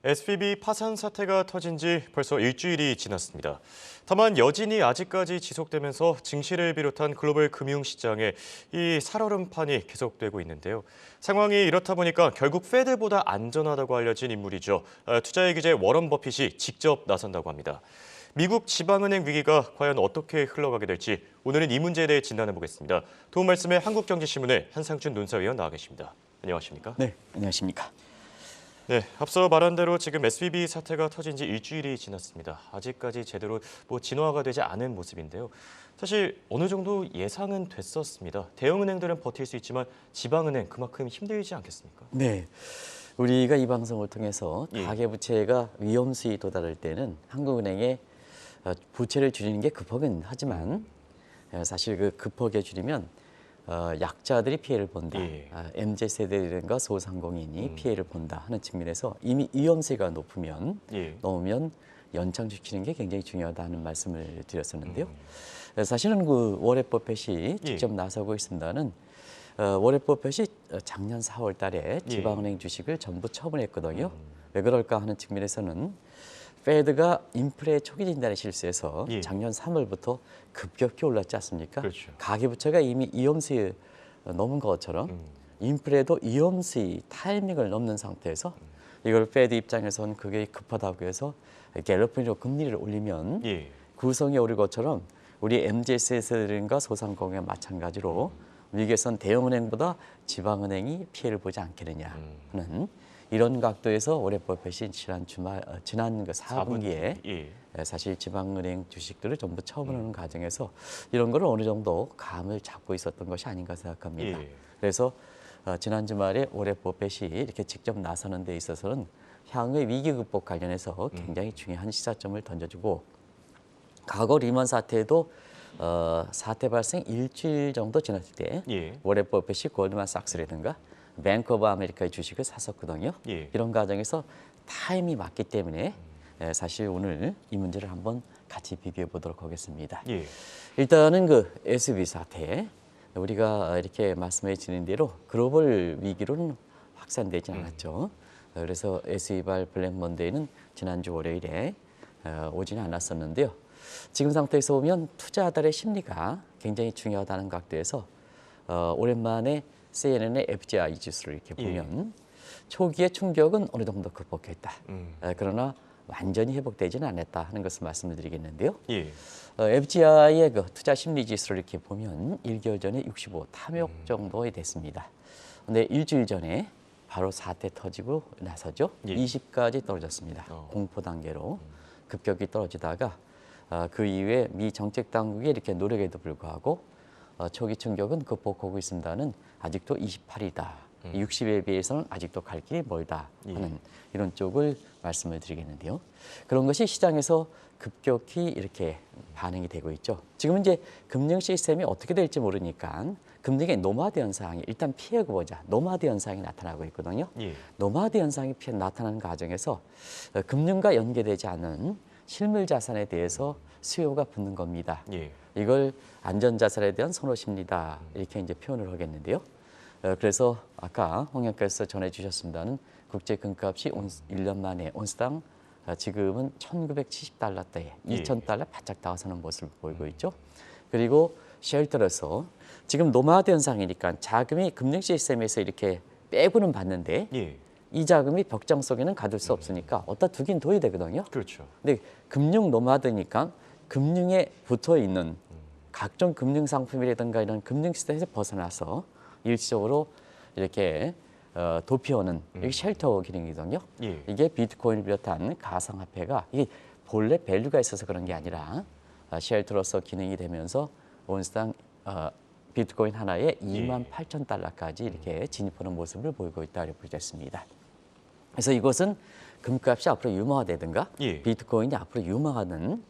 SVB 파산 사태가 터진 지 벌써 일주일이 지났습니다. 다만 여진이 아직까지 지속되면서 증시를 비롯한 글로벌 금융시장에 이 살얼음판이 계속되고 있는데요. 상황이 이렇다 보니까 결국 페드보다 안전하다고 알려진 인물이죠. 투자의 귀재 워런 버핏이 직접 나선다고 합니다. 미국 지방은행 위기가 과연 어떻게 흘러가게 될지 오늘은 이 문제에 대해 진단해보겠습니다. 도움 말씀에 한국경제신문의 한상준 논사위원 나와 계십니다. 안녕하십니까? 네, 안녕하십니까? 네, 앞서 말한 대로 지금 SVB 사태가 터진 지 일주일이 지났습니다. 아직까지 제대로 진화가 되지 않은 모습인데요. 사실 어느 정도 예상은 됐었습니다. 대형은행들은 버틸 수 있지만 지방은행 그만큼 힘들지 않겠습니까? 네, 우리가 이 방송을 통해서 가계부채가 위험수위 도달할 때는 한국은행의 부채를 줄이는 게 급하긴 하지만 사실 그 급하게 줄이면 약자들이 피해를 본다. MZ세대들과 소상공인이 피해를 본다 하는 측면에서 이미 위험세가 높으면 연장시키는 게 굉장히 중요하다는 말씀을 드렸었는데요. 사실은 그 워렌 버핏이 직접 나서고 있습니다는 워렌 버핏이 작년 4월 달에 지방은행 주식을 전부 처분했거든요. 왜 그럴까 하는 측면에서는 페드가 인플레 초기 진단에 실수해서 작년 3월부터 급격히 올랐지 않습니까? 그렇죠. 가계부채가 이미 위험수위 넘은 것처럼 인플레도 위험수위 타이밍을 넘는 상태에서 이걸 페드 입장에서는 그게 급하다고 해서 갤럽으로 금리를 올리면 구성이 오를 것처럼 우리 MZ세대들과 소상공인과 마찬가지로 위기에선 대형은행보다 지방은행이 피해를 보지 않겠느냐 하는 이런 각도에서 워렌 버핏이 지난 그 4분기에 사실 지방은행 주식들을 전부 처분하는 과정에서 이런 걸 어느 정도 감을 잡고 있었던 것이 아닌가 생각합니다. 그래서 지난 주말에 워렌 버핏이 이렇게 직접 나서는 데 있어서는 향후의 위기 극복 관련해서 굉장히 중요한 시사점을 던져주고 과거 리먼 사태에도 사태 발생 일주일 정도 지났을 때 워렌 버핏이 골드만삭스라든가 뱅크 오브 아메리카의 주식을 샀었거든요. 이런 과정에서 타임이 맞기 때문에 사실 오늘 이 문제를 한번 같이 비교해 보도록 하겠습니다. 일단은 그 SVB 사태 우리가 이렇게 말씀해 주는 대로 글로벌 위기로는 확산되지 않았죠. 그래서 SVB 블랙 먼데이는 지난주 월요일에 오지는 않았었는데요. 지금 상태에서 보면 투자자들의 심리가 굉장히 중요하다는 각도에서 오랜만에 CNN의 FGI 지수를 이렇게 보면 초기의 충격은 어느 정도 극복했다. 그러나 완전히 회복되지는 않았다 하는 것을 말씀을 드리겠는데요. FGI의 그 투자 심리 지수를 이렇게 보면 1개월 전에 65 탐욕 정도에 됐습니다. 근데 일주일 전에 바로 사태 터지고 나서죠. 20까지 떨어졌습니다. 공포 단계로 급격히 떨어지다가 그 이후에 미 정책 당국의 이렇게 노력에도 불구하고 초기 충격은 극복하고 있습니다는 아직도 28이다. 60에 비해서는 아직도 갈 길이 멀다 하는 이런 쪽을 말씀을 드리겠는데요. 그런 것이 시장에서 급격히 이렇게 반응이 되고 있죠. 지금 이제 금융 시스템이 어떻게 될지 모르니까 금융의 노마드 현상이 일단 피하고 보자. 노마드 현상이 나타나고 있거든요. 노마드 현상이 나타나는 과정에서 금융과 연계되지 않은 실물 자산에 대해서 수요가 붙는 겁니다. 이걸 안전자산에 대한 선호 심리다 이렇게 이제 표현을 하겠는데요. 그래서 아까 홍 의원께서 전해주셨습니다는 국제 금값이 1년 만에 온스당 지금은 1,970달러대에 2,000달러 바짝 다가서는 모습을 보이고 있죠. 그리고 쉘터로서 지금 노마드 현상이니까 자금이 금융 시스템에서 이렇게 빼고는 받는데 이 자금이 벽장 속에는 가둘 수 없으니까 어디다 두긴 둬야 되거든요. 그렇죠. 근데 금융 노마드니까 금융에 붙어 있는 각종 금융 상품이라든가 이런 금융 시스템에서 벗어나서 일시적으로 이렇게 도피하는 이게 쉘터 기능이거든요. 이게 비트코인을 비롯한 가상화폐가 이게 본래 밸류가 있어서 그런 게 아니라 쉘터로서 기능이 되면서 온스당 비트코인 하나에 28,000달러까지 이렇게 진입하는 모습을 보이고 있다고 보겠습니다. 그래서 이것은 금값이 앞으로 유망화되든가 비트코인이 앞으로 유망하는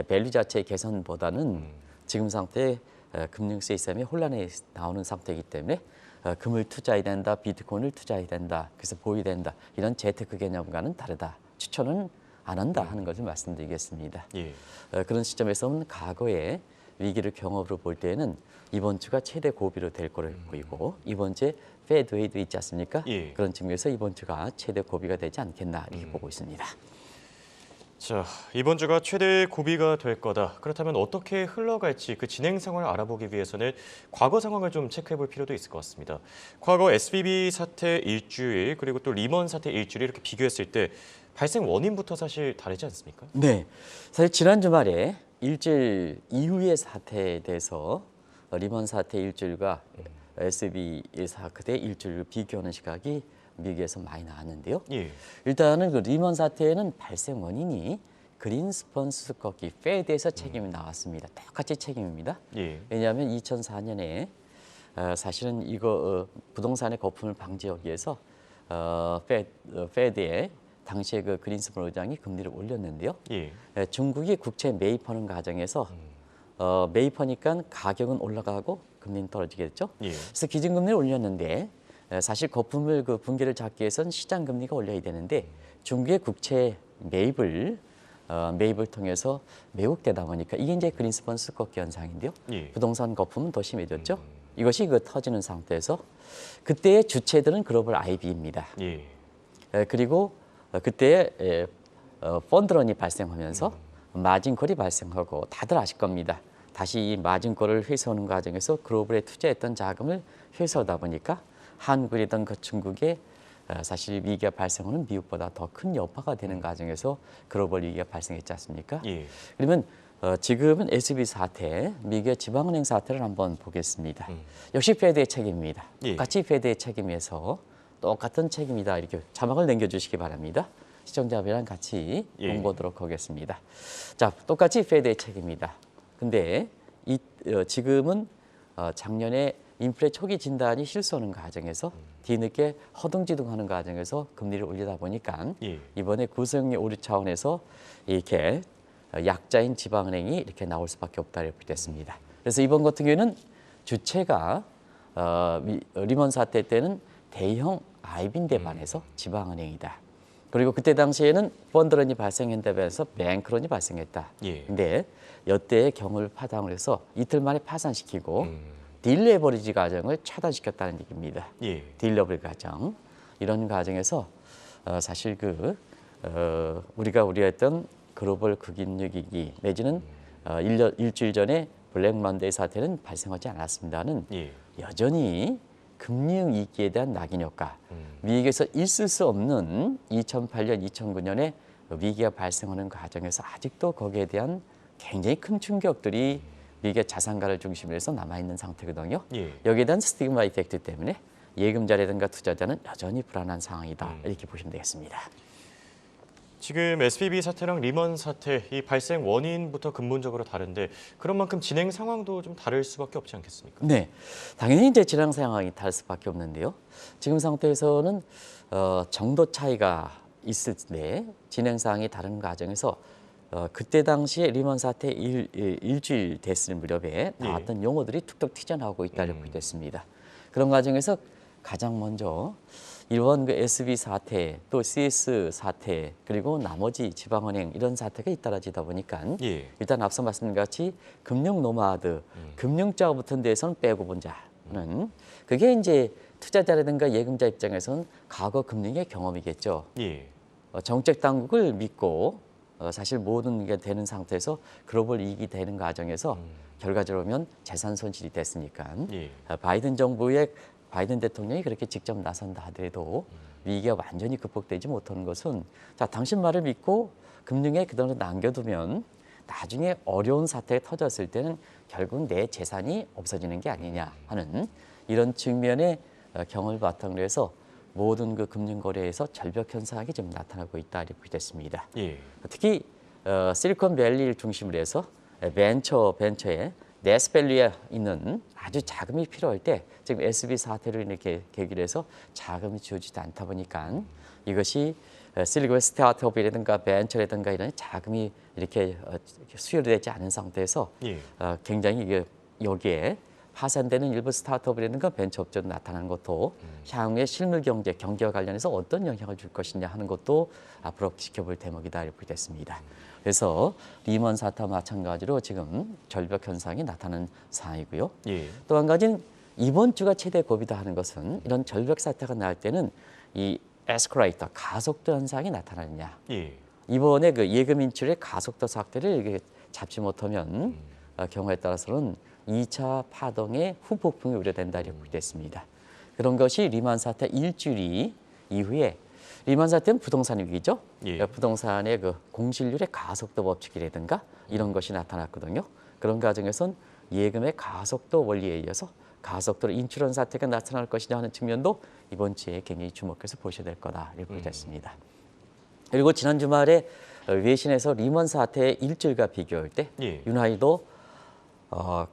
밸류 자체의 개선보다는 지금 상태의 금융 시스템이 혼란에 나오는 상태이기 때문에 금을 투자해야 된다, 비트코인을 투자해야 된다, 그래서 보유해야 된다. 이런 재테크 개념과는 다르다. 추천은 안 한다 하는 것을 말씀드리겠습니다. 그런 시점에서는 과거에 위기를 경험으로 볼 때는 이번 주가 최대 고비로 될 거로 보이고 이번 주에 페드 회의도 있지 않습니까? 예. 그런 측면에서 이번 주가 최대 고비가 되지 않겠나 이렇게 보고 있습니다. 자, 이번 주가 최대 고비가 될 거다. 그렇다면 어떻게 흘러갈지 그 진행 상황을 알아보기 위해서는 과거 상황을 좀 체크해 볼 필요도 있을 것 같습니다. 과거 SVB 사태 일주일 그리고 또 리먼 사태 일주일 이렇게 비교했을 때 발생 원인부터 사실 다르지 않습니까? 네, 사실 지난 주말에 일주일 이후의 사태에 대해서 리먼 사태 일주일과 SVB 사태 일주일을 비교하는 시각이 미국에서 많이 나왔는데요. 예. 일단은 그 리먼 사태에는 발생 원인이 그린스펀 수수께끼 페드에서 책임이 나왔습니다. 똑같이 책임입니다. 예. 왜냐하면 2004년에 사실은 이거 부동산의 거품을 방지하기 위해서 페드의 당시에 그 그린스펀 의장이 금리를 올렸는데요. 예. 중국이 국채 매입하는 과정에서 매입하니까 가격은 올라가고 금리는 떨어지겠죠. 예. 그래서 기준금리를 올렸는데 사실 거품을 그 붕괴를 잡기 위해서는 시장 금리가 올려야 되는데 중국의 국채 매입을 통해서 매국되다 보니까 이게 이제 그린스펀 수수께끼 현상인데요. 예. 부동산 거품은 더 심해졌죠. 이것이 그 터지는 상태에서 그때의 주체들은 글로벌 IB입니다. 예. 그리고 그때 펀드런이 발생하면서 마진콜이 발생하고 다들 아실 겁니다. 다시 이 마진콜을 회수하는 과정에서 글로벌에 투자했던 자금을 회수하다 보니까 한국이든 그 중국에 사실 위기가 발생하는 미국보다 더 큰 여파가 되는 과정에서 글로벌 위기가 발생했지 않습니까? 예. 그러면 지금은 SVB 사태, 미국의 지방은행 사태를 한번 보겠습니다. 역시 페드의 책임입니다. 예. 똑같이 페드의 책임에서 똑같은 책임이다 이렇게 자막을 남겨주시기 바랍니다. 시청자분이랑 같이 예. 공부하도록 하겠습니다. 자, 똑같이 페드의 책임이다. 근데 지금은 작년에 인플레 초기 진단이 실수하는 과정에서 뒤늦게 허둥지둥하는 과정에서 금리를 올리다 보니까 예. 이번에 구성의 오류 차원에서 이렇게 약자인 지방은행이 이렇게 나올 수밖에 없다 이렇게 됐습니다. 그래서 이번 같은 경우에는 주체가 리먼 사태 때는 대형 IB인데 반해서 지방은행이다. 그리고 그때 당시에는 펀드런이 발생했다에 비해서 뱅크런이 발생했다. 예. 근데 여태의 경우를 파장을 해서 이틀 만에 파산시키고 딜레버리지 과정을 차단시켰다는 얘기입니다. 예. 딜레버리 과정. 이런 과정에서 사실 우리가 우려했던 글로벌 극인유기기 내지는 일주일 전에 블랙 먼데이 사태는 발생하지 않았습니다는 예. 여전히 금융 위기에 대한 낙인 효과, 미국에서 있을 수 없는 2008년, 2009년에 위기가 발생하는 과정에서 아직도 거기에 대한 굉장히 큰 충격들이 미국의 자산가를 중심으로 해서 남아있는 상태거든요. 예. 여기에 대한 스티그마 이펙트 때문에 예금자라든가 투자자는 여전히 불안한 상황이다. 이렇게 보시면 되겠습니다. 지금 SVB 사태랑 리먼 사태 이 발생 원인부터 근본적으로 다른데 그런 만큼 진행 상황도 좀 다를 수밖에 없지 않겠습니까? 네, 당연히 이제 진행 상황이 다를 수밖에 없는데요. 지금 상태에서는 정도 차이가 있을 때 진행 상황이 다른 과정에서 그때 당시에 리먼 사태 일주일 됐을 무렵에 나왔던 용어들이 툭툭 튀어나오고 있다고 됐습니다. 그런 과정에서 가장 먼저 이번 그 SB 사태, 또 CS 사태, 그리고 나머지 지방은행 이런 사태가 잇따라지다 보니까 예. 일단 앞서 말씀드린 같이 금융 노마드, 금융자가 붙은 데에서는 빼고 본자는 그게 이제 투자자라든가 예금자 입장에서는 과거 금융의 경험이겠죠. 예. 정책 당국을 믿고 사실 모든 게 되는 상태에서 글로벌 이익이 되는 과정에서 결과적으로 보면 재산 손실이 됐으니까 예. 바이든 대통령이 그렇게 직접 나선다 하더라도 위기가 완전히 극복되지 못하는 것은 자 당신 말을 믿고 금융에 그동안 남겨두면 나중에 어려운 사태가 터졌을 때는 결국 내 재산이 없어지는 게 아니냐 하는 이런 측면의 경험을 바탕으로 해서 모든 그 금융거래에서 절벽 현상이 지금 나타나고 있다 이렇게 됐습니다. 예. 특히 실리콘밸리를 중심으로 해서 벤처에 네스밸리에 있는 아주 자금이 필요할 때 지금 SB 사태를 이렇게 계기로 해서 자금이 주어지지 않다 보니까 이것이 실리콘 스타트업이라든가 벤처라든가 이런 자금이 이렇게 수혈되지 않은 상태에서 예. 굉장히 이게 여기에 파산되는 일부 스타트업이라든가 벤처업체도 나타나는 것도 향후에 실물 경제, 경제와 관련해서 어떤 영향을 줄 것이냐 하는 것도 앞으로 지켜볼 대목이다 이렇게 됐습니다. 그래서 리먼 사태와 마찬가지로 지금 절벽 현상이 나타나는 상황이고요. 예. 또 한 가지는 이번 주가 최대 고비다 하는 것은 이런 절벽 사태가 날 때는 이 에스컬레이터 가속도 현상이 나타나느냐. 예. 이번에 그 예금 인출의 가속도 사태를 이게 잡지 못하면 경우에 따라서는 2차 파동의 후폭풍이 우려된다 이렇게 됐습니다. 그런 것이 리만 사태 일주일 이후에 리만 사태는 부동산 위기죠. 예. 부동산의 그 공실률의 가속도 법칙이라든가 이런 것이 나타났거든요. 그런 과정에선 예금의 가속도 원리에 의해서 가속도로 인출한 사태가 나타날 것이냐 하는 측면도 이번 주에 굉장히 주목해서 보셔야 될 거다 이렇게 됐습니다. 그리고 지난 주말에 외신에서 리먼 사태의 일주일과 비교할 때 예. 윤하이도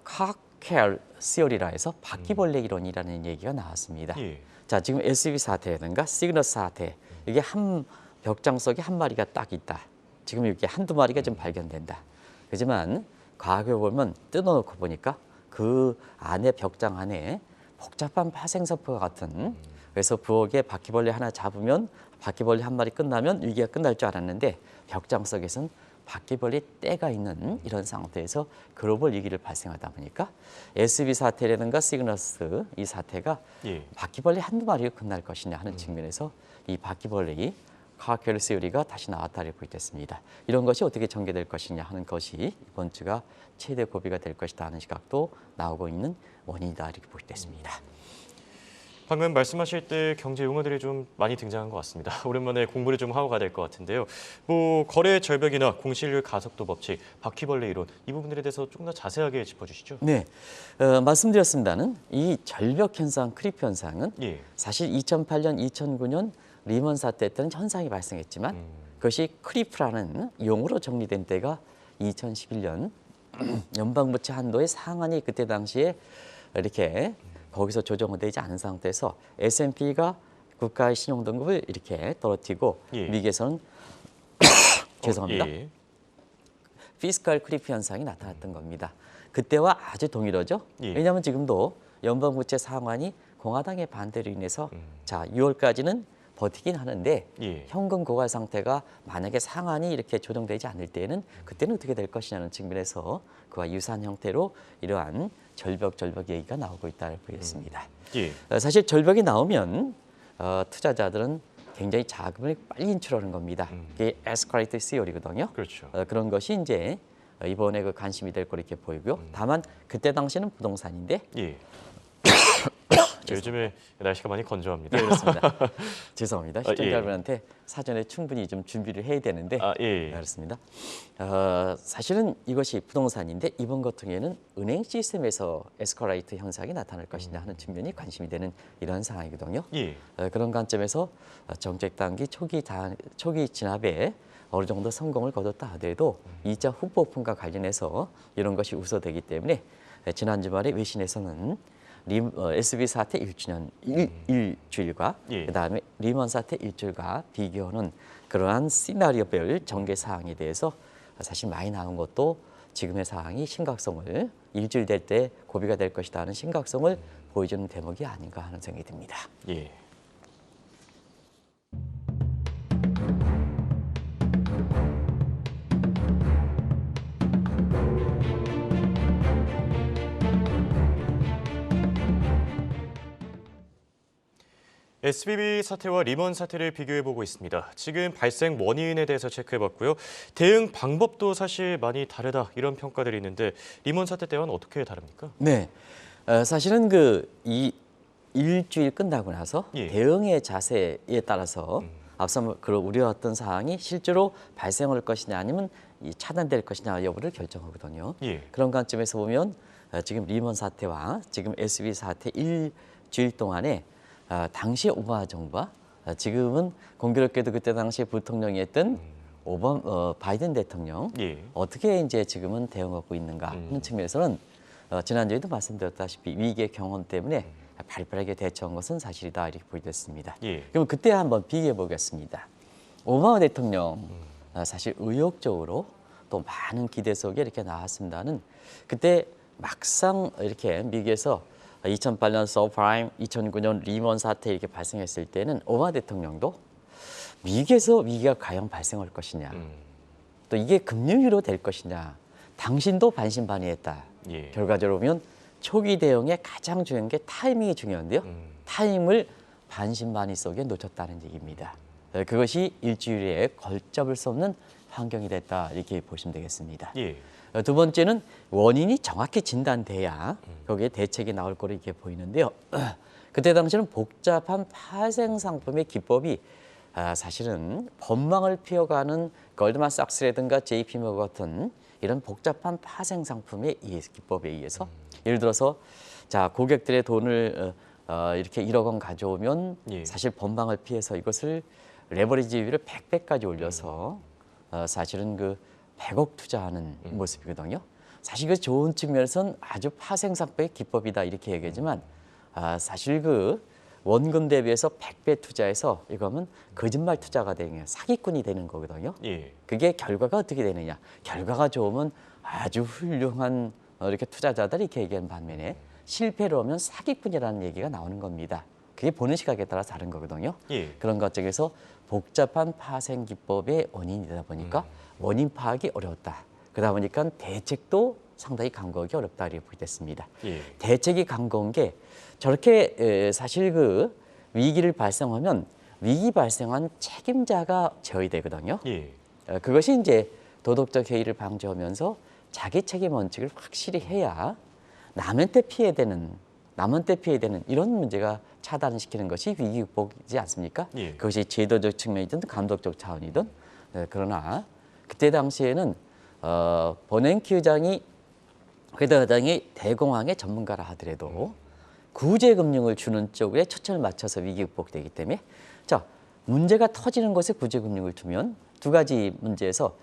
카켈 시어리라 해서 바퀴벌레 이론이라는 얘기가 나왔습니다. 예. 자, 지금 SB 사태라든가 시그너스 사태 이게 한 벽장 속에 한 마리가 딱 있다. 지금 이렇게 한두 마리가 좀 발견된다. 하지만 과거에 보면 뜯어놓고 보니까 그 안에 벽장 안에 복잡한 파생서포 같은 그래서 부엌에 바퀴벌레 하나 잡으면 바퀴벌레 한 마리 끝나면 위기가 끝날 줄 알았는데 벽장 속에서는 바퀴벌레 떼가 있는 이런 상태에서 글로벌 위기를 발생하다 보니까 SB 사태라든가 시그너스 이 사태가 예. 바퀴벌레 한두 마리가 끝날 것이냐 하는 측면에서 이 바퀴벌레 카켈 시어리가 다시 나왔다고 보겠습니다. 이런 것이 어떻게 전개될 것이냐 하는 것이 이번 주가 최대 고비가 될 것이다 하는 시각도 나오고 있는 원인이다 이렇게 보겠습니다. 방금 말씀하실 때 경제 용어들이 좀 많이 등장한 것 같습니다. 오랜만에 공부를 좀 하고 가야 될 것 같은데요. 뭐 거래 절벽이나 공실률 가속도 법칙, 바퀴벌레 이론 이 부분들에 대해서 조금 더 자세하게 짚어주시죠. 네, 말씀드렸습니다는 이 절벽 현상, 크립 현상은 예. 사실 2008년, 2009년 리먼 사태 때는 현상이 발생했지만 그것이 크리프라는 용어로 정리된 때가 2011년 연방부채 한도의 상한이 그때 당시에 이렇게 거기서 조정되지 않은 상태에서 S&P가 국가의 신용등급을 이렇게 떨어뜨리고 예. 미국에서는 죄송합니다. 예. 피스칼 크리프 현상이 나타났던 겁니다. 그때와 아주 동일하죠. 예. 왜냐하면 지금도 연방부채 상한이 공화당의 반대로 인해서 자 6월까지는 버티긴 하는데 예. 현금 고갈 상태가 만약에 상한이 이렇게 조정되지 않을 때는 그때는 어떻게 될 것이냐는 측면에서 그와 유사한 형태로 이러한 절벽 얘기가 나오고 있다고 보겠습니다. 예. 사실 절벽이 나오면 투자자들은 굉장히 자금을 빨리 인출하는 겁니다. 그게 에스컬레이터 시어리거든요. 그렇죠. 그런 것이 이제 이번에 그 관심이 될 거 이렇게 보이고요. 다만 그때 당시는 부동산인데 예. 요즘에 날씨가 많이 건조합니다. 네, 그렇습니다. 죄송합니다. 예. 시청자 여러분한테 사전에 충분히 좀 준비를 해야 되는데 예. 네, 그렇습니다. 사실은 이것이 부동산인데 이번 같은 경우에는 은행 시스템에서 에스컬레이터 현상이 나타날 것이냐 하는 측면이 관심이 되는 이런 상황이거든요. 예. 그런 관점에서 정책 단기 초기 진압에 어느 정도 성공을 거뒀다 하더라도 2차 후폭풍과 관련해서 이런 것이 우서되기 때문에 지난 주말에 외신에서는 SB 사태 1주년 일주일과 예. 그다음에 리먼 사태 일주일과 비교하는 그러한 시나리오별 전개 사항에 대해서 사실 많이 나온 것도 지금의 상황이 심각성을 일주일 될 때 고비가 될 것이다 하는 심각성을 보여주는 대목이 아닌가 하는 생각이 듭니다. 예. SVB 사태와 리먼 사태를 비교해보고 있습니다. 지금 발생 원인에 대해서 체크해봤고요. 대응 방법도 사실 많이 다르다 이런 평가들이 있는데 리먼 사태 때와는 어떻게 다릅니까? 네, 사실은 이 일주일 끝나고 나서 예. 대응의 자세에 따라서 앞서 그 우려했던 사항이 실제로 발생할 것이냐 아니면 차단될 것이냐 여부를 결정하거든요. 예. 그런 관점에서 보면 지금 리먼 사태와 지금 SB 사태 일주일 동안에 당시 오바마 정부와 지금은 공교롭게도 그때 당시 부통령이었던 바이든 대통령 예. 어떻게 이제 지금은 대응하고 있는가 하는 측면에서는 지난주에도 말씀드렸다시피 위기의 경험 때문에 발빠르게 대처한 것은 사실이다 이렇게 보여졌습니다. 예. 그럼 그때 한번 비교해 보겠습니다. 오바마 대통령 사실 의욕적으로 또 많은 기대 속에 이렇게 나왔습니다는 그때 막상 이렇게 미국에서 2008년 서프라임, 2009년 리먼 사태 이렇게 발생했을 때는 오바마 대통령도 미국에서 위기가 과연 발생할 것이냐, 또 이게 금융위로 될 것이냐, 당신도 반신반의했다. 예. 결과적으로 보면 초기 대응에 가장 중요한 게 타이밍이 중요한데요. 타이밍을 반신반의 속에 놓쳤다는 얘기입니다. 그것이 일주일에 걷잡을 수 없는 환경이 됐다 이렇게 보시면 되겠습니다. 예. 두 번째는 원인이 정확히 진단돼야 거기에 대책이 나올 거로 이렇게 보이는데요. 그때 당시는 복잡한 파생 상품의 기법이 사실은 법망을 피워가는 골드만삭스라든가 JP모건 같은 이런 복잡한 파생 상품의 기법에 의해서 예를 들어서 자 고객들의 돈을 이렇게 1억 원 가져오면 예. 사실 법망을 피해서 이것을 레버리지 비율을 100배까지 올려서 사실은 그 100억 투자하는 모습이거든요. 사실 그 좋은 측면에서는 아주 파생 상품의 기법이다 이렇게 얘기하지만 사실 그 원금 대비해서 100배 투자해서 이거면 거짓말 투자가 되는 사기꾼이 되는 거거든요. 예. 그게 결과가 어떻게 되느냐? 결과가 좋으면 아주 훌륭한 이렇게 투자자들이 이렇게 얘기하는 반면에 실패를 하면 사기꾼이라는 얘기가 나오는 겁니다. 그게 보는 시각에 따라 다른 거거든요. 예. 그런 것 중에서 복잡한 파생 기법의 원인이다 보니까 원인 파악이 어려웠다. 그러다 보니까 대책도 상당히 강구하기 어렵다 이렇게 보겠습니다. 예. 대책이 강구한 게 저렇게 사실 그 위기를 발생하면 위기 발생한 책임자가 져야 되거든요. 예. 그것이 이제 도덕적 해이를 방지하면서 자기 책임 원칙을 확실히 해야 남한테 피해되는 이런 문제가 차단시키는 것이 위기 극복이지 않습니까? 예. 그것이 제도적 측면이든 감독적 차원이든 그러나 그때 당시에는 버냉키 의장이 대공황의 전문가라 하더라도 구제금융을 주는 쪽에 초점을 맞춰서 위기 극복되기 때문에 자 문제가 터지는 곳에 구제금융을 주면 두 가지 문제에서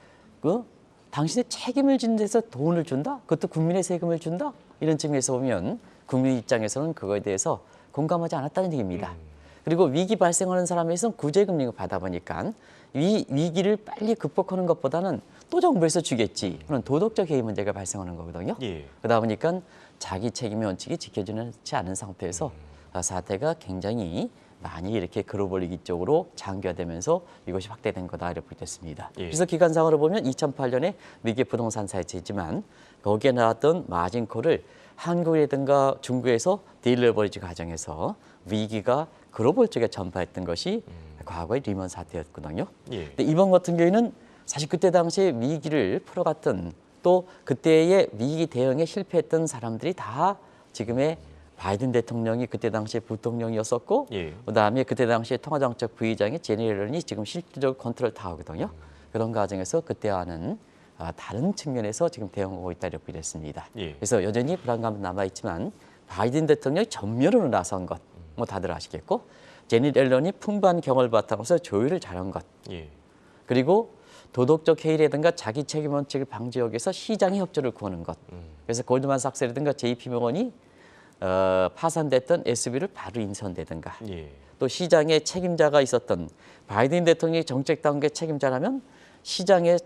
당신의 책임을 진 데서 돈을 준다? 그것도 국민의 세금을 준다? 이런 측면에서 보면 국민 입장에서는 그거에 대해서 공감하지 않았다는 얘기입니다. 그리고 위기 발생하는 사람에서는 구제금융을 받아보니까 위기를 빨리 극복하는 것보다는 또 정부에서 주겠지 그런 도덕적 해이 문제가 발생하는 거거든요. 예. 그러다 보니까 자기 책임의 원칙이 지켜지지 않은 상태에서 사태가 굉장히 많이 이렇게 글로벌 위기 쪽으로 장기화되면서 이것이 확대된 거다 이렇게 보겠습니다. 예. 그래서 기간상으로 보면 2008년에 미국의 부동산 사이트지만 거기에 나왔던 마진콜을 한국이라든가 중국에서 딜레버리지 과정에서 위기가 글로벌 쪽에 전파했던 것이 과거의 리먼 사태였거든요. 예. 근데 이번 같은 경우에는 사실 그때 당시에 위기를 풀어갔던 또 그때의 위기 대응에 실패했던 사람들이 다 지금의 바이든 대통령이 그때 당시에 부통령이었었고 예. 그다음에 그때 당시에 통화정책 부의장의 제니 옐런이 지금 실질적으로 컨트롤 다 하거든요. 그런 과정에서 그때와는 다른 측면에서 지금 대응하고 있다 이렇게 보겠습니다. 예. 그래서 여전히 불안감은 남아있지만 바이든 대통령이 전면으로 나선 것, 뭐 다들 아시겠고 제니 옐런이 풍부한 경험을 바탕으로서 조율을 잘한 것, 예. 그리고 도덕적 해이라든가 자기 책임 원칙을 방지하기 위해서 시장의 협조를 구하는 것. 그래서 골드만삭스라든가 JP모건이 파산됐던 SB를 바로 인수한다든가 예. 또 시장에 책임자가 있었던 바이든 대통령이 정책 단계 책임자라면 시장에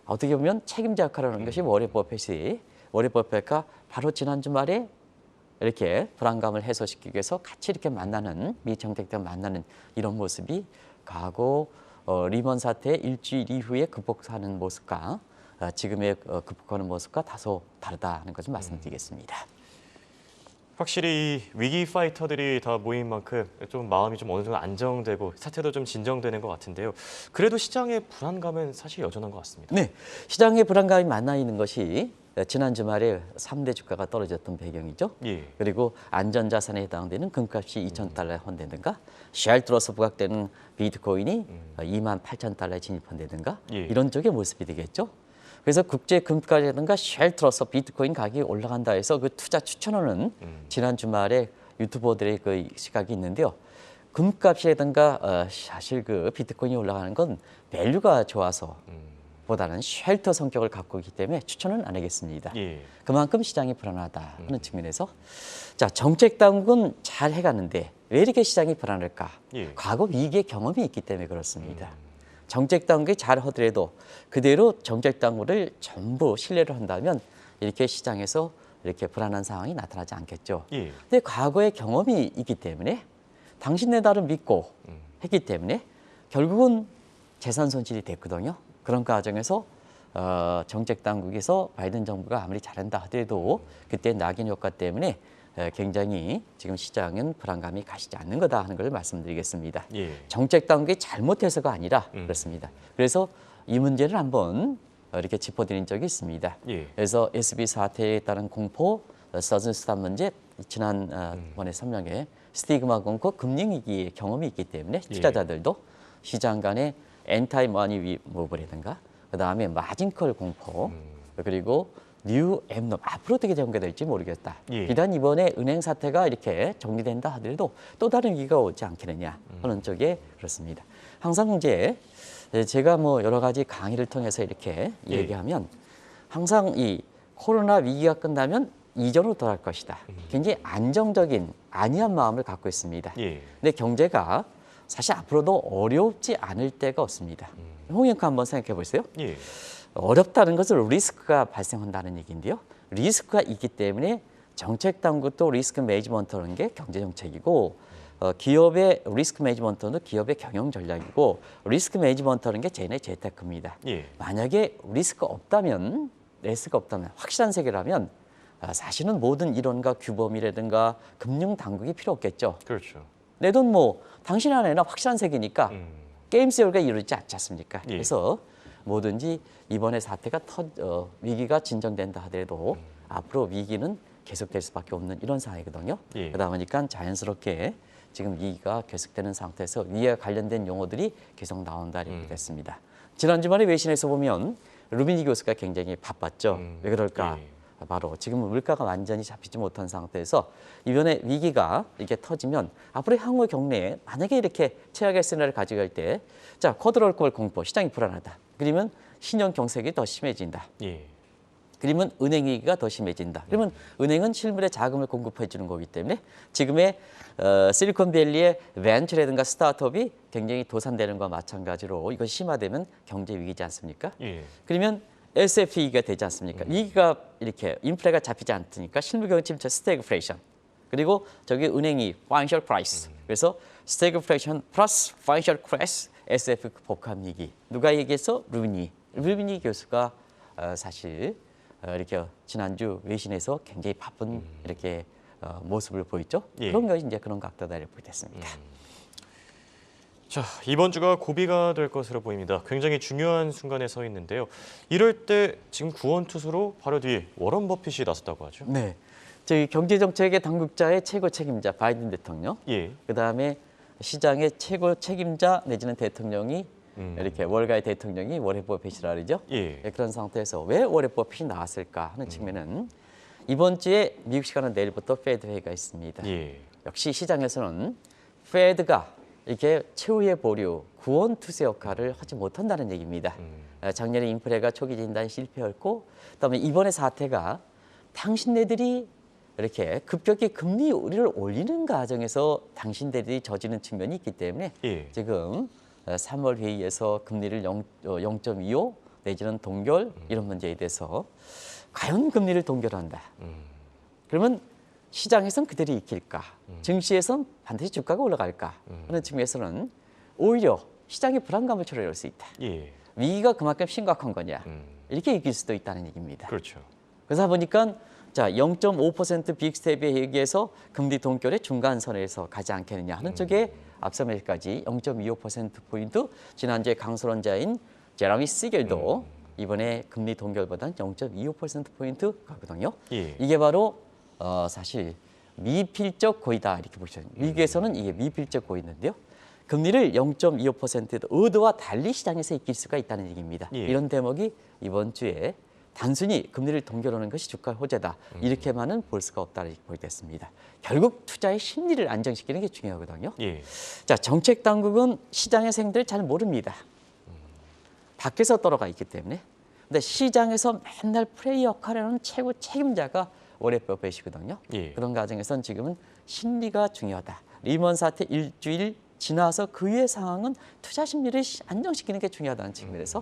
어떻게 보면 책임자 역할을 하는 것이 워렌 버핏이 바로 지난 주말에 이렇게 불안감을 해소시키기 위해서 같이 이렇게 만나는 미 정책들 만나는 이런 모습이 과거 리먼 사태의 일주일 이후에 극복하는 모습과 지금의 극복하는 모습과 다소 다르다는 것을 말씀드리겠습니다. 확실히 이 위기 파이터들이 다 모인 만큼 좀 마음이 좀 어느 정도 안정되고 사태도 좀 진정되는 것 같은데요. 그래도 시장의 불안감은 사실 여전한 것 같습니다. 네, 시장의 불안감이 만나 있는 것이 지난 주말에 3대 주가가 떨어졌던 배경이죠. 예. 그리고 안전자산에 해당되는 금값이 2,000달러에 헌다든가 쉘트로서 부각되는 비트코인이 28,000달러에 진입한다든가 예. 이런 쪽의 모습이 되겠죠. 그래서 국제 금가라든가 쉘트로서 비트코인 가격이 올라간다 해서 그 투자 추천하는 지난 주말에 유튜버들의 그 시각이 있는데요. 금값이라든가 사실 그 비트코인이 올라가는 건 밸류가 좋아서 보다는 쉘터 성격을 갖고 있기 때문에 추천은 안 하겠습니다. 예. 그만큼 시장이 불안하다 하는 측면에서 자 정책 당국은 잘 해가는데 왜 이렇게 시장이 불안할까? 예. 과거 위기의 경험이 있기 때문에 그렇습니다. 정책 당국이 잘 하더라도 그대로 정책 당국을 전부 신뢰를 한다면 이렇게 시장에서 이렇게 불안한 상황이 나타나지 않겠죠. 예. 근데 과거의 경험이 있기 때문에 당신네 나를 믿고 했기 때문에 결국은 재산 손실이 됐거든요. 그런 과정에서 정책 당국에서 바이든 정부가 아무리 잘한다 하더라도 그때 낙인 효과 때문에 굉장히 지금 시장은 불안감이 가시지 않는 거다 하는 걸 말씀드리겠습니다. 예. 정책 당국이 잘못해서가 아니라 그렇습니다. 그래서 이 문제를 한번 이렇게 짚어드린 적이 있습니다. 예. 그래서 SB 사태에 따른 공포, 서즌스탑 문제, 지난번에 설명에 스티그마 공포, 금융 위기의 경험이 있기 때문에 투자자들도 시장 간의 엔타이 머니 무브라든가 그다음에 마진컬 공포 그리고 뉴 엠놈 앞으로 어떻게 전개될지 모르겠다. 예. 비단 이번에 은행 사태가 이렇게 정리된다 하더라도 또 다른 위기가 오지 않겠느냐 하는 쪽에 그렇습니다. 항상 이제 제가 뭐 여러 가지 강의를 통해서 이렇게 얘기하면 항상 이 코로나 위기가 끝나면 이전으로 돌아갈 것이다. 굉장히 안정적인 안이한 마음을 갖고 있습니다. 예. 근데 경제가 사실 앞으로도 어렵지 않을 때가 없습니다. 홍영크 한번 생각해 보세요. 예. 어렵다는 것은 리스크가 발생한다는 얘기인데요. 리스크가 있기 때문에 정책 당국도 리스크 매니지먼트라는 게 경제 정책이고 기업의 리스크 매니지먼트는 기업의 경영 전략이고 리스크 매니지먼트라는 게 쟤네 재테크입니다. 예. 만약에 리스크가 없다면 확실한 세계라면 사실은 모든 이론과 규범이라든가 금융 당국이 필요 없겠죠. 그렇죠. 내 돈 뭐 당신 안에는 확실한 세계니까 게임 세어가 이루어지지 않지 않습니까? 예. 그래서 뭐든지 이번에 사태가 위기가 진정된다 하더라도 앞으로 위기는 계속될 수밖에 없는 이런 상황이거든요. 예. 그러다 보니까 자연스럽게 지금 위기가 계속되는 상태에서 위기와 관련된 용어들이 계속 나온다 이렇게 됐습니다. 지난 주말에 외신에서 보면 루비니 교수가 굉장히 바빴죠. 왜 그럴까? 예. 바로 지금 물가가 완전히 잡히지 못한 상태에서 이번에 위기가 이렇게 터지면 앞으로 향후 경내에 만약에 이렇게 최악의 시나리오를 가져갈 때 자, 쿼드럴콜 공포, 시장이 불안하다. 그러면 신용 경색이 더 심해진다. 예. 그러면 은행 위기가 더 심해진다. 그러면 은행은 실물에 자금을 공급해 주는 거기 때문에 지금의 실리콘밸리의 벤처라든가 스타트업이 굉장히 도산되는 것과 마찬가지로 이것이 심화되면 경제 위기지 않습니까? 예. 그러면 SF 위기가 되지 않습니까? 위기가 이렇게 인플레가 잡히지 않으니까 실물경제 침체 스태그플레이션 그리고 저기 은행이 파이낸셜 크라이시스 그래서 스태그플레이션 플러스 파이낸셜 크라이시스 SF 복합 위기 누가 얘기해서 루비니 교수가 사실 이렇게 지난주 외신에서 굉장히 바쁜 이렇게 모습을 보였죠. 예. 그런 것이 이제 그런 각도다를 보게 됐습니다. 자, 이번 주가 고비가 될 것으로 보입니다. 굉장히 중요한 순간에 서 있는데요. 이럴 때 지금 구원투수로 바로 뒤에 워런 버핏이 나섰다고 하죠. 네, 저희 경제정책의 당국자의 최고 책임자 바이든 대통령, 예. 그다음에 시장의 최고 책임자 내지는 대통령이 이렇게 월가의 대통령이 워렌 버핏이라 그러죠. 예. 그런 상태에서 왜 워렌 버핏이 나왔을까 하는 측면은 이번 주에 미국 시간은 내일부터 페드 회의가 있습니다. 예. 역시 시장에서는 페드가 이렇게 최후의 보류, 구원 투수 역할을 하지 못한다는 얘기입니다. 작년에 인플레가 초기 진단이 실패했고, 그다음에 이번에 사태가 당신네들이 이렇게 급격히 금리 우리를 올리는 과정에서 당신들이 저지른 측면이 있기 때문에 예. 지금 3월 회의에서 금리를 0.25 내지는 동결 이런 문제에 대해서 과연 금리를 동결한다. 그러면 시장에선 그대로 익힐까? 증시에선 반드시 주가가 올라갈까? 하는 측면에서는 오히려 시장의 불안감을 초래할 수 있다. 예. 위기가 그만큼 심각한 거냐? 이렇게 이길 수도 있다는 얘기입니다. 그렇죠. 그래서 보니까 자 0.5% 빅스텝에 얘기해서 금리 동결의 중간선에서 가지 않겠느냐 하는 쪽에 앞서 매일까지 0.25%포인트 지난주에 강설원자인 제라미 시겔도 이번에 금리 동결보다는 0.25%포인트 가거든요. 예. 이게 바로 사실 미필적 고의다 이렇게 보시면 미국에서는 이게 미필적 고의인데요. 금리를 0.25% 의도와 달리 시장에서 익힐 수가 있다는 얘기입니다. 예. 이런 대목이 이번 주에 단순히 금리를 동결하는 것이 주가 호재다 이렇게만은 볼 수가 없다 이렇게 보겠습니다. 결국 투자의 심리를 안정시키는 게 중요하거든요. 예. 자 정책 당국은 시장의 생들을 잘 모릅니다. 밖에서 떨어가 있기 때문에. 근데 시장에서 맨날 플레이 역할을 하는 최고 책임자가 워렌 버핏이거든요. 예. 그런 과정에서는 지금은 심리가 중요하다. 리먼 사태 일주일 지나서 그 이후의 상황은 투자 심리를 안정시키는 게 중요하다는 측면에서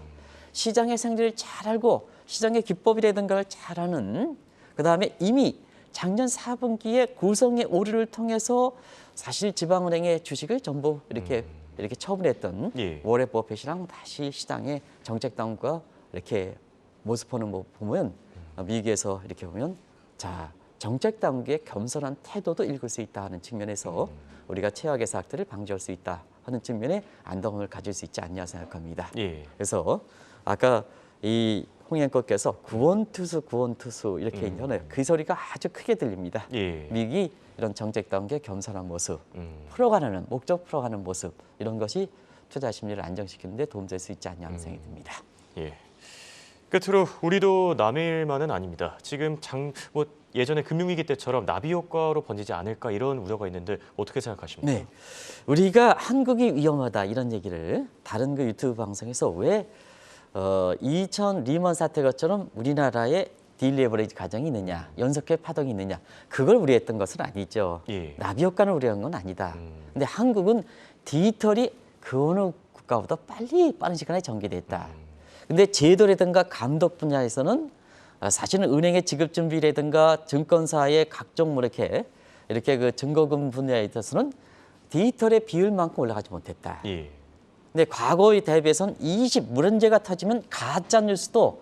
시장의 생리를 잘 알고 시장의 기법이라든가 잘 아는 그다음에 이미 작년 4분기에 구성의 오류를 통해서 사실 지방은행의 주식을 전부 이렇게 처분했던 예. 워렌 버핏이랑 다시 시장에 정책 당국과 이렇게 모습하는 거 보면 미국에서 이렇게 보면 자 정책 당국의 겸손한 태도도 읽을 수 있다 하는 측면에서 우리가 최악의 사태를 방지할 수 있다 하는 측면에 안도감을 가질 수 있지 않냐 생각합니다. 예. 그래서 아까 이 홍영권께서 구원투수 이렇게 얘기하네요. 그 소리가 아주 크게 들립니다. 예. 미국이 이런 정책 당국의 겸손한 모습, 풀어가는 목적 풀어가는 모습 이런 것이 투자 심리를 안정시키는 데 도움될 수 있지 않냐 하는 생각이 듭니다. 예. 끝으로 우리도 남의 일만은 아닙니다. 지금 예전에 금융위기 때처럼 나비 효과로 번지지 않을까 이런 우려가 있는데 어떻게 생각하십니까? 네, 우리가 한국이 위험하다 이런 얘기를 다른 그 유튜브 방송에서 왜 2000 리먼 사태 것처럼 우리나라에 딜레버리지 과정이 있느냐, 연속해 파동이 있느냐, 그걸 우려했던 것은 아니죠. 예. 나비 효과는 우려한 건 아니다. 근데 한국은 디지털이 그 어느 국가보다 빠른 시간에 전개됐다. 근데 제도라든가 감독 분야에서는 사실은 은행의 지급 준비라든가 증권사의 각종 이렇게 그 증거금 분야에 있어서는 디지털의 비율만큼 올라가지 못했다. 예. 근데 과거에 대비해서는 문제가 터지면 가짜 뉴스도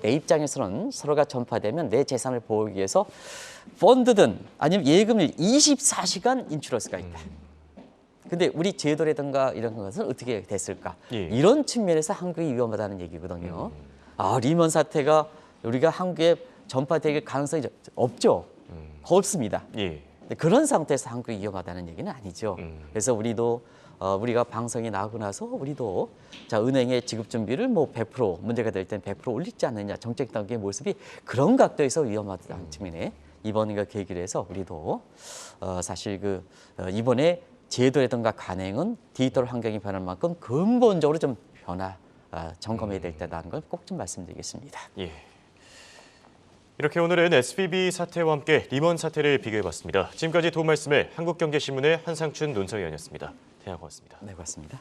내 입장에서는 서로가 전파되면 내 재산을 보호하기 위해서 펀드든 아니면 예금을 24시간 인출할 수가 있다. 근데 우리 제도라든가 이런 것은 어떻게 됐을까? 예. 이런 측면에서 한국이 위험하다는 얘기거든요. 리먼 사태가 우리가 한국에 전파될 가능성이 없죠. 없습니다. 예. 근데 그런 상태에서 한국이 위험하다는 얘기는 아니죠. 그래서 우리가 방송이 나오고 나서 우리도 자 은행의 지급 준비를 100% 문제가 될 땐 100% 올리지 않느냐 정책 당국의 모습이 그런 각도에서 위험하다는 측면에 이번과 계기를 해서 우리도 사실 이번에 제도라든가 관행은 디지털 환경이 변할 만큼 근본적으로 좀 점검해야 될 때다는 걸 꼭 좀 말씀드리겠습니다. 예. 이렇게 오늘은 SVB 사태와 함께 리먼 사태를 비교해봤습니다. 지금까지 도움 말씀을 한국경제신문의 한상춘 논설위원이었습니다. 대화 고맙습니다. 네, 고맙습니다.